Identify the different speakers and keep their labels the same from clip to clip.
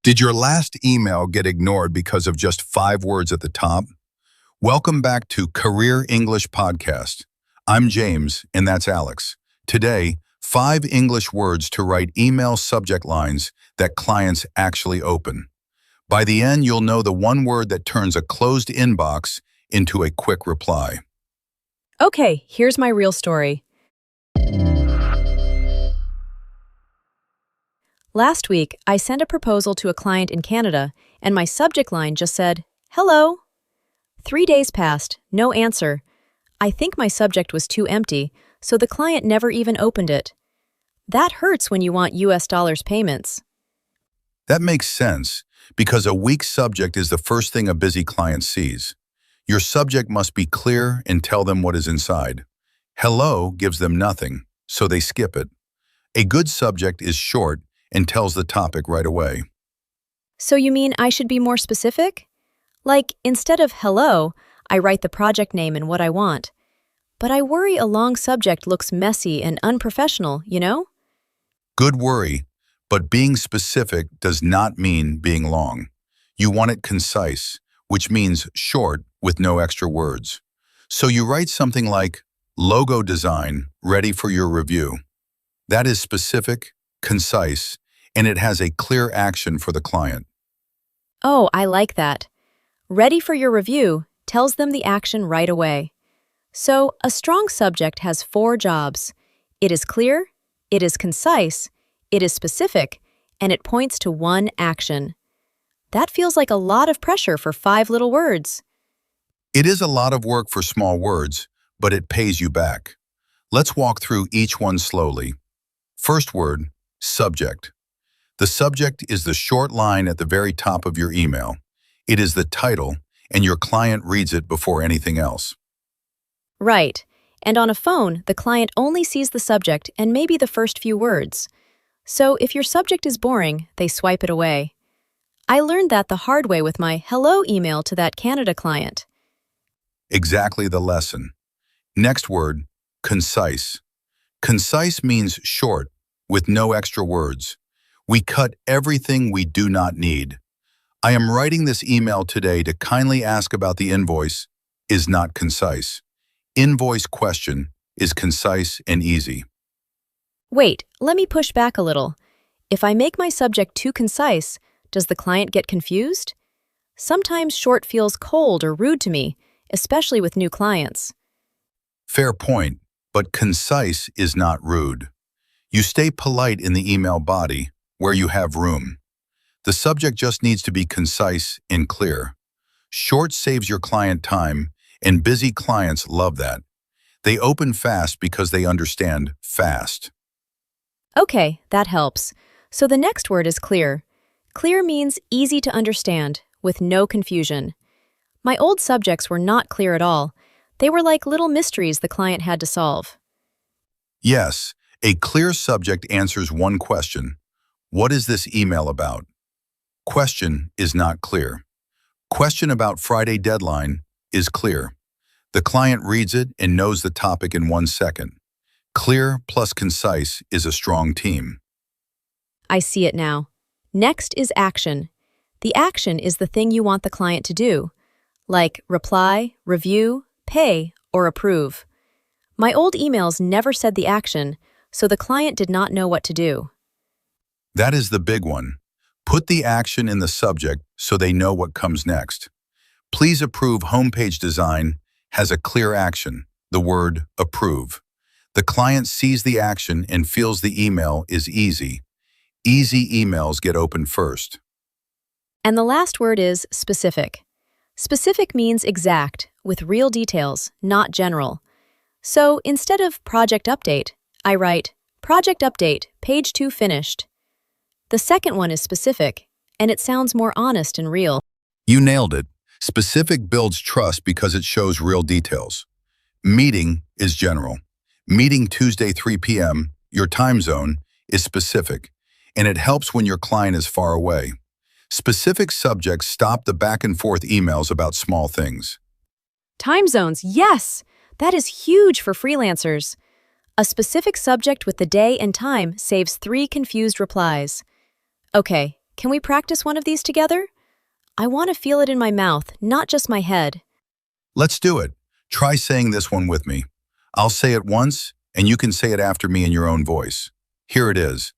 Speaker 1: Did your last email get ignored because of just 5 words at the top? Welcome back to Career English Podcast. I'm James, and that's Alex. Today, 5 English words to write email subject lines that clients actually open. By the end, you'll know the one word that turns a closed inbox into a quick reply.
Speaker 2: Okay, here's my real story. Last week, I sent a proposal to a client in Canada, and my subject line just said, "Hello." 3 days passed, no answer. I think my subject was too empty, so the client never even opened it. That hurts when you want US dollars payments.
Speaker 1: That makes sense because a weak subject is the first thing a busy client sees. Your subject must be clear and tell them what is inside. Hello gives them nothing, so they skip it. A good subject is short and tells the topic right away.
Speaker 2: So you mean I should be more specific? Like, instead of hello, I write the project name and what I want. But I worry a long subject looks messy and unprofessional, you know?
Speaker 1: Good worry, but being specific does not mean being long. You want it concise, which means short with no extra words. So you write something like, logo design, ready for your review. That is specific, concise, and it has a clear action for the client.
Speaker 2: Oh, I like that. Ready for your review tells them the action right away. So, a strong subject has 4 jobs. It is clear, it is concise, it is specific, and it points to one action. That feels like a lot of pressure for 5 little words.
Speaker 1: It is a lot of work for small words, but it pays you back. Let's walk through each one slowly. First word, subject. The subject is the short line at the very top of your email. It is the title, and your client reads it before anything else.
Speaker 2: Right. And on a phone, the client only sees the subject and maybe the first few words. So if your subject is boring, they swipe it away. I learned that the hard way with my hello email to that Canada client.
Speaker 1: Exactly the lesson. Next word, concise. Concise means short, with no extra words. We cut everything we do not need. I am writing this email today to kindly ask about the invoice is not concise. Invoice question is concise and easy.
Speaker 2: Wait, let me push back a little. If I make my subject too concise, does the client get confused? Sometimes short feels cold or rude to me, especially with new clients.
Speaker 1: Fair point, but concise is not rude. You stay polite in the email body where you have room. The subject just needs to be concise and clear. Short saves your client time, and busy clients love that. They open fast because they understand fast.
Speaker 2: Okay, that helps. So the next word is clear. Clear means easy to understand, with no confusion. My old subjects were not clear at all. They were like little mysteries the client had to solve.
Speaker 1: Yes, a clear subject answers one question. What is this email about? Question is not clear. Question about Friday deadline is clear. The client reads it and knows the topic in 1 second. Clear plus concise is a strong team.
Speaker 2: I see it now. Next is action. The action is the thing you want the client to do, like reply, review, pay, or approve. My old emails never said the action, so the client did not know what to do.
Speaker 1: That is the big one. Put the action in the subject so they know what comes next. Please approve homepage design has a clear action, the word approve. The client sees the action and feels the email is easy. Easy emails get opened first.
Speaker 2: And the last word is specific. Specific means exact, with real details, not general. So instead of project update, I write project update, page 2 finished. The second one is specific, and it sounds more honest and real.
Speaker 1: You nailed it. Specific builds trust because it shows real details. Meeting is general. Meeting Tuesday 3 p.m., your time zone, is specific, and it helps when your client is far away. Specific subjects stop the back and forth emails about small things.
Speaker 2: Time zones, yes! That is huge for freelancers. A specific subject with the day and time saves 3 confused replies. Okay, can we practice one of these together? I want to feel it in my mouth, not just my head.
Speaker 1: Let's do it. Try saying this one with me. I'll say it once, and you can say it after me in your own voice. Here it is.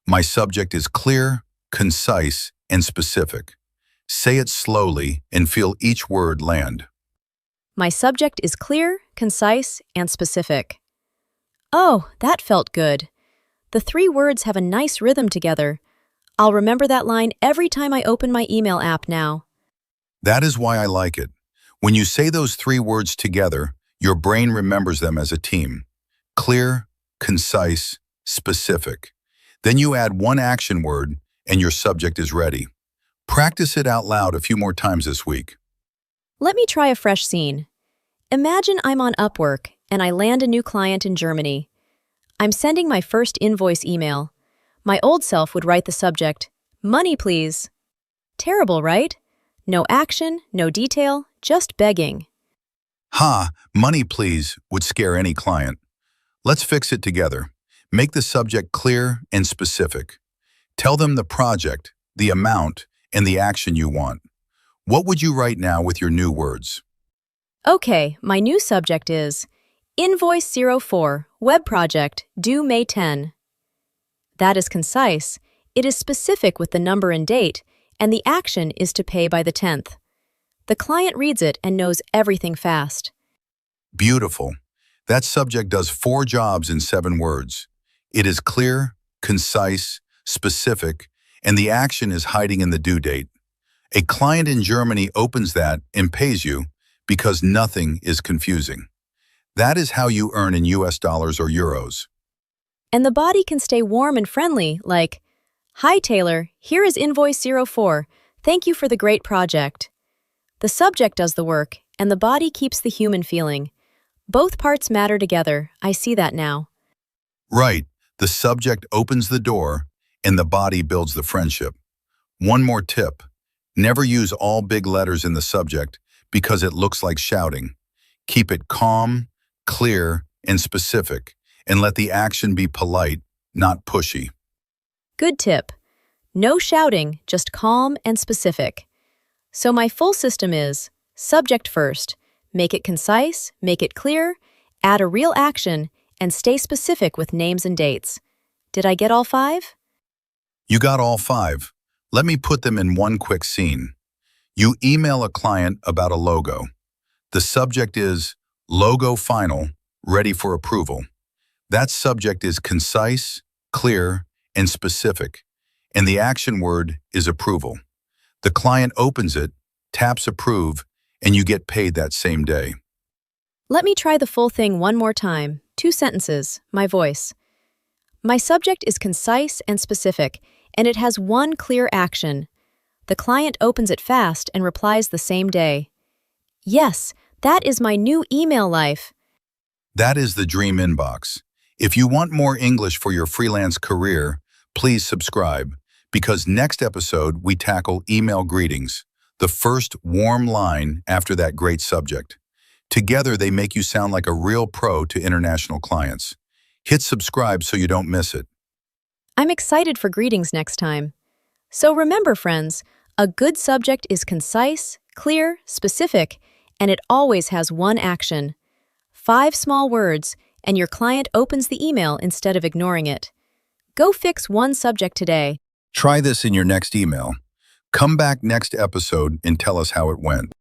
Speaker 1: My subject is clear, concise, and specific. Say it slowly and feel each word land.
Speaker 2: My subject is clear, concise, and specific. Oh, that felt good. The 3 words have a nice rhythm together. I'll remember that line every time I open my email app now.
Speaker 1: That is why I like it. When you say those 3 words together, your brain remembers them as a team. Clear, concise, specific. Then you add one action word, and your subject is ready. Practice it out loud a few more times this week.
Speaker 2: Let me try a fresh scene. Imagine I'm on Upwork and I land a new client in Germany. I'm sending my first invoice email. My old self would write the subject, "Money, please." Terrible, right? No action, no detail, just begging.
Speaker 1: Ha, money please would scare any client. Let's fix it together. Make the subject clear and specific. Tell them the project, the amount, and the action you want. What would you write now with your new words?
Speaker 2: Okay, my new subject is Invoice 04, Web Project, due May 10. That is concise. It is specific with the number and date, and the action is to pay by the 10th. The client reads it and knows everything fast.
Speaker 1: Beautiful. That subject does 4 jobs in 7 words. It is clear, concise, specific, and the action is hiding in the due date. A client in Germany opens that and pays you because nothing is confusing. That is how you earn in US dollars or euros.
Speaker 2: And the body can stay warm and friendly, like, "Hi Taylor, here is Invoice 04. Thank you for the great project." The subject does the work, and the body keeps the human feeling. Both parts matter together. I see that now.
Speaker 1: Right. The subject opens the door, and the body builds the friendship. One more tip. Never use all big letters in the subject because it looks like shouting. Keep it calm, clear, and specific, and let the action be polite, not pushy.
Speaker 2: Good tip. No shouting, just calm and specific. So my full system is subject first, make it concise, make it clear, add a real action, and stay specific with names and dates. Did I get all 5?
Speaker 1: You got all 5. Let me put them in one quick scene. You email a client about a logo. The subject is logo final, ready for approval. That subject is concise, clear, and specific, and the action word is approval. The client opens it, taps approve, and you get paid that same day.
Speaker 2: Let me try the full thing one more time. 2 sentences, my voice. My subject is concise and specific, and it has one clear action. The client opens it fast and replies the same day. Yes, that is my new email life.
Speaker 1: That is the dream inbox. If you want more English for your freelance career, please subscribe, because next episode we tackle email greetings, the first warm line after that great subject. Together they make you sound like a real pro to international clients. Hit subscribe so you don't miss it.
Speaker 2: I'm excited for greetings next time. So remember, friends, a good subject is concise, clear, specific, and it always has one action. 5 small words, and your client opens the email instead of ignoring it. Go fix one subject today.
Speaker 1: Try this in your next email. Come back next episode and tell us how it went.